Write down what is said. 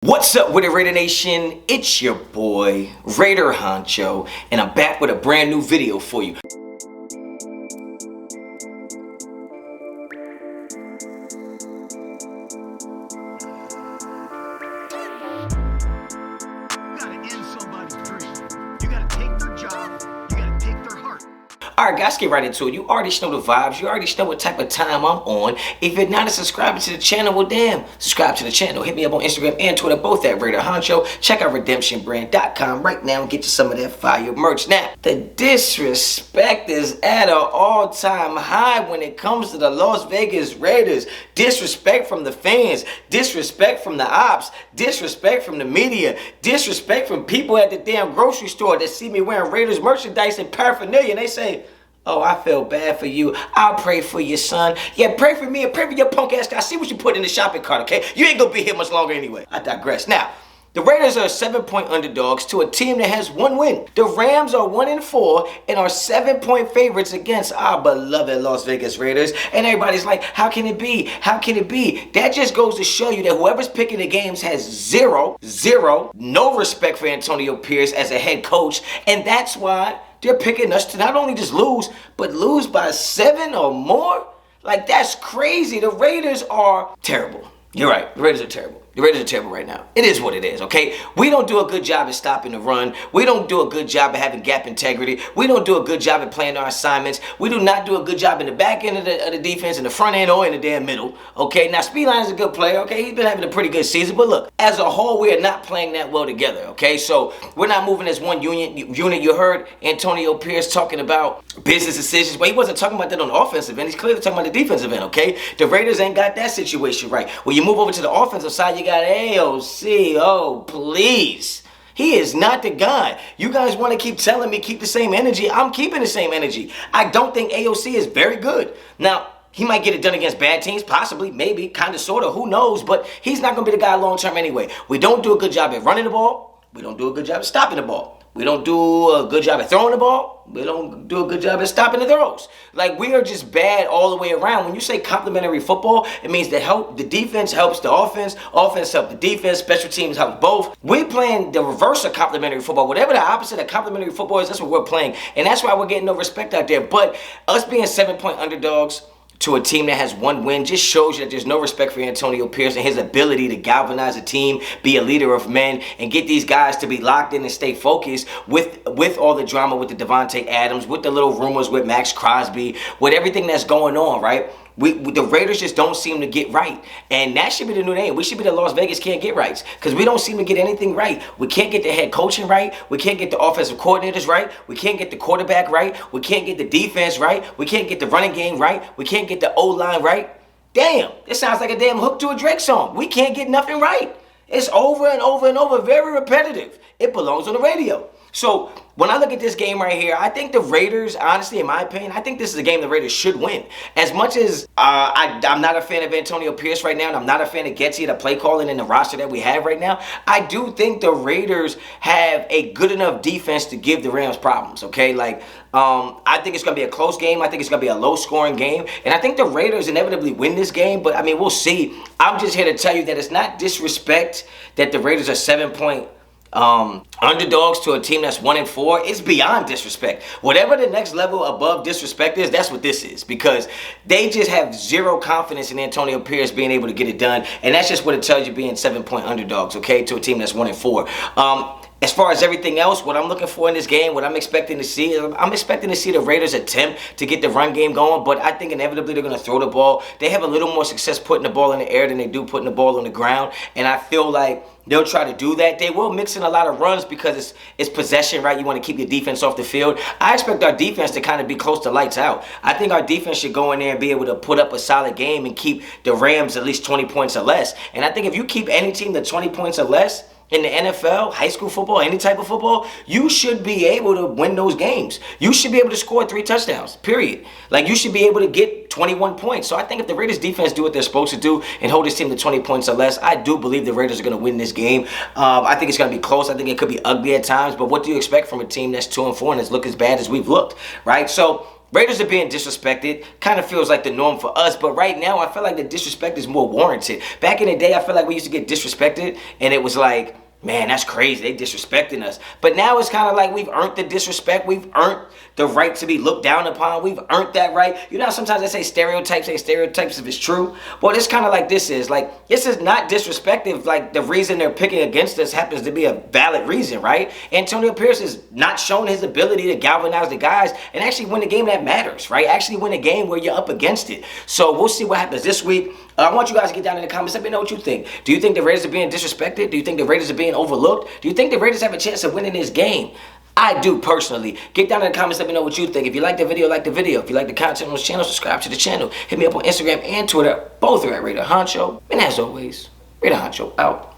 What's up with it, Raider Nation? It's your boy, Raider Honcho, and I'm back with a brand new video for you. Alright guys, get right into it. You already know the vibes. You already know what type of time I'm on. If you're not a subscriber to the channel, well damn, subscribe to the channel. Hit me up on Instagram and Twitter, both at Raider Honcho. Check out redemptionbrand.com right now and get you some of that fire merch. Now, the disrespect is at an all-time high when it comes to the Las Vegas Raiders. Disrespect from the fans, disrespect from the ops, disrespect from the media, disrespect from people at the damn grocery store that see me wearing Raiders merchandise and paraphernalia and they say, "Oh, I feel bad for you. I'll pray for your son." Yeah, pray for me and pray for your punk ass guy. See what you put in the shopping cart, okay? You ain't gonna be here much longer anyway. I digress. Now, the Raiders are 7-point underdogs to a team that has one win. The Rams are 1-4 and are 7-point favorites against our beloved Las Vegas Raiders. And everybody's like, how can it be? How can it be? That just goes to show you that whoever's picking the games has zero, no respect for Antonio Pierce as a head coach. And that's why they're picking us to not only just lose, but lose by 7 or more. Like, that's crazy. The Raiders are terrible. You're right. The Raiders are terrible. The Raiders are terrible right now. It is what it is, okay? We don't do a good job at stopping the run. We don't do a good job at having gap integrity. We don't do a good job at playing our assignments. We do not do a good job in the back end of the defense, in the front end, or in the damn middle, okay? Now, Speedline is a good player, okay? He's been having a pretty good season, but look, as a whole, we are not playing that well together, okay? So we're not moving as one unit. You heard Antonio Pierce talking about business decisions, but he wasn't talking about that on the offensive end. He's clearly talking about the defensive end, okay? The Raiders ain't got that situation right. When you move over to the offensive side, you got AOC. Oh, please. He is not the guy. You guys want to keep telling me keep the same energy. I'm keeping the same energy. I don't think AOC is very good. Now, he might get it done against bad teams, possibly, maybe, kind of, sort of, who knows, but he's not going to be the guy long term anyway. We don't do a good job at running the ball. We don't do a good job at stopping the ball. We don't do a good job at throwing the ball. We don't do a good job at stopping the throws. Like, we are just bad all the way around. When you say complementary football, it means the defense helps the offense helps the defense, special teams help both. We're playing the reverse of complementary football. Whatever the opposite of complementary football is, that's what we're playing. And that's why we're getting no respect out there. But us being 7-point underdogs to a team that has one win just shows you that there's no respect for Antonio Pierce and his ability to galvanize a team, be a leader of men, and get these guys to be locked in and stay focused with all the drama with the Devontae Adams, with the little rumors with Max Crosby, with everything that's going on, right? The Raiders just don't seem to get right. And that should be the new name. We should be the Las Vegas can't get rights, because we don't seem to get anything right. We can't get the head coaching right. We can't get the offensive coordinators right. We can't get the quarterback right. We can't get the defense right. We can't get the running game right. We can't get the O-line right. Damn, this sounds like a damn hook to a Drake song. We can't get nothing right. It's over and over and over, very repetitive. It belongs on the radio. So when I look at this game right here, I think the Raiders, honestly, in my opinion, I think this is a game the Raiders should win. As much as I'm not a fan of Antonio Pierce right now, and I'm not a fan of Getsy, the play calling, and the roster that we have right now, I do think the Raiders have a good enough defense to give the Rams problems, okay? Like, I think it's going to be a close game. I think it's going to be a low-scoring game. And I think the Raiders inevitably win this game, but, I mean, we'll see. I'm just here to tell you that it's not disrespect that the Raiders are 7-point underdogs to a team that's 1-4. It's beyond disrespect. Whatever the next level above disrespect is, that's what this is, because they just have zero confidence in Antonio Pierce being able to get it done, and that's just what it tells you being 7-point underdogs, okay, to a team that's 1-4. As far as everything else, what I'm looking for in this game, what I'm expecting to see, I'm expecting to see the Raiders attempt to get the run game going, but I think inevitably they're going to throw the ball. They have a little more success putting the ball in the air than they do putting the ball on the ground, and I feel like they'll try to do that. They will mix in a lot of runs because it's possession, right? You want to keep your defense off the field. I expect our defense to kind of be close to lights out. I think our defense should go in there and be able to put up a solid game and keep the Rams at least 20 points or less. And I think if you keep any team to 20 points or less in the NFL, high school football, any type of football, you should be able to win those games. You should be able to score 3 touchdowns, period. Like, you should be able to get 21 points. So I think if the Raiders defense do what they're supposed to do and hold this team to 20 points or less, I do believe the Raiders are going to win this game. I think it's going to be close. I think it could be ugly at times. But what do you expect from a team that's 2-4 and has looked as bad as we've looked, right? So Raiders are being disrespected. Kind of feels like the norm for us, but right now I feel like the disrespect is more warranted. Back in the day, I feel like we used to get disrespected, and it was like, man, that's crazy. They disrespecting us. But now it's kind of like we've earned the disrespect. We've earned the right to be looked down upon. We've earned that right. You know how sometimes they say stereotypes if it's true? Well, it's kind of like this is. Like, this is not disrespectful. Like, the reason they're picking against us happens to be a valid reason, right? Antonio Pierce is not showing his ability to galvanize the guys and actually win a game that matters, right? Actually win a game where you're up against it. So we'll see what happens this week. I want you guys to get down in the comments. Let me know what you think. Do you think the Raiders are being disrespected? Do you think the Raiders are being overlooked? Do you think the Raiders have a chance of winning this game? I do personally. Get down in the comments. Let me know what you think. If you like the video, like the video. If you like the content on this channel, subscribe to the channel. Hit me up on Instagram and Twitter. Both are at Raider Honcho. And as always, Raider Honcho out.